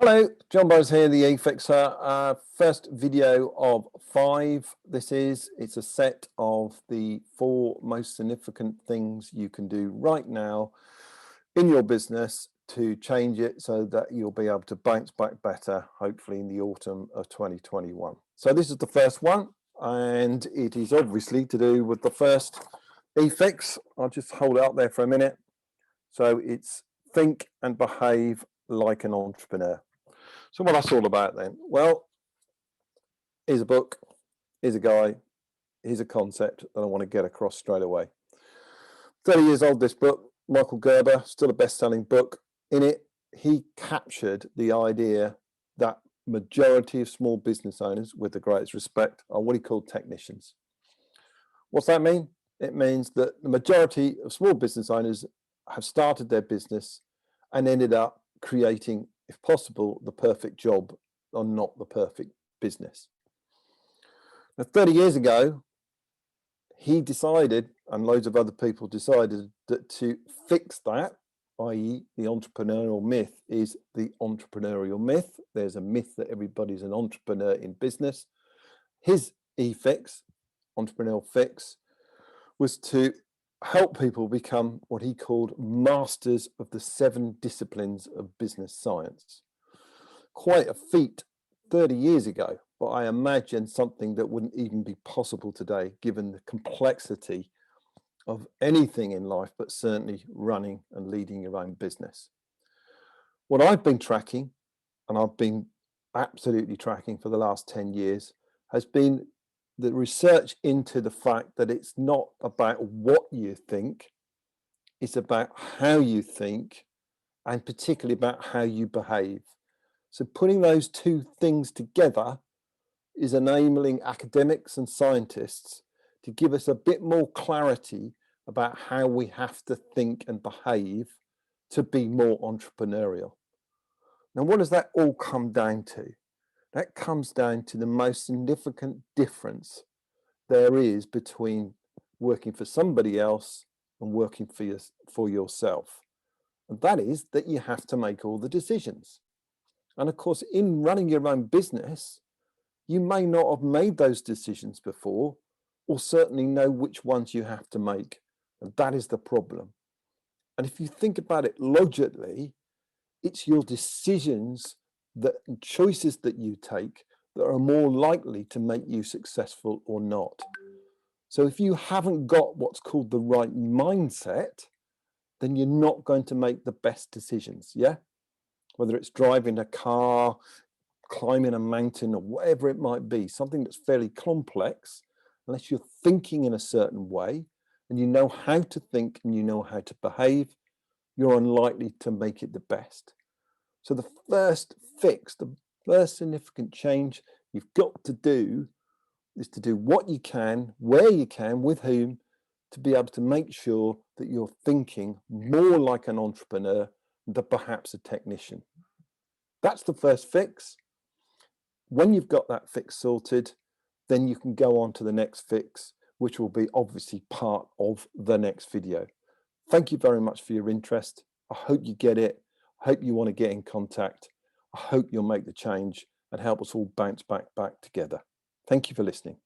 Hello, John Burrows here, the eFixer. First video of 5. It's a set of the 4 most significant things you can do right now in your business to change it so that you'll be able to bounce back better, hopefully in the autumn of 2021. So this is the first one, and it is obviously to do with the first eFix. I'll just hold it up there for a minute. So it's think and behave like an entrepreneur. So what that's all about then? Well, here's a book, here's a guy, here's a concept that I want to get across straight away. 30 years old, this book, Michael Gerber, still a best-selling book. In it, he captured the idea that majority of small business owners, with the greatest respect, are what he called technicians. What's that mean? It means that the majority of small business owners have started their business and ended up creating, if possible, the perfect job or not the perfect business. Now, 30 years ago, he decided, and loads of other people decided, that to fix that, i.e. the entrepreneurial myth, is the entrepreneurial myth. There's a myth that everybody's an entrepreneur in business. His eFix, entrepreneurial fix, was to help people become what he called masters of the 7 disciplines of business science. Quite a feat 30 years ago, but I imagine something that wouldn't even be possible today, given the complexity of anything in life, but certainly running and leading your own business. What I've been tracking, and I've been absolutely tracking for the last 10 years, has been the research into the fact that it's not about what you think, it's about how you think, and particularly about how you behave. So putting those 2 things together is enabling academics and scientists to give us a bit more clarity about how we have to think and behave to be more entrepreneurial. Now, what does that all come down to? That comes down to the most significant difference there is between working for somebody else and working for yourself. And that is that you have to make all the decisions. And of course, in running your own business, you may not have made those decisions before, or certainly know which ones you have to make. And that is the problem. And if you think about it logically, it's your decisions and choices that you take that are more likely to make you successful or not. So if you haven't got what's called the right mindset, then you're not going to make the best decisions, yeah? Whether it's driving a car, climbing a mountain, or whatever it might be, something that's fairly complex, unless you're thinking in a certain way, and you know how to think and you know how to behave, you're unlikely to make it the best. So the first fix, the first significant change you've got to do is to do what you can, where you can, with whom, to be able to make sure that you're thinking more like an entrepreneur than perhaps a technician. That's the first fix. When you've got that fix sorted, then you can go on to the next fix, which will be obviously part of the next video. Thank you very much for your interest. I hope you get it. I hope you want to get in contact. I hope you'll make the change and help us all bounce back together. Thank you for listening.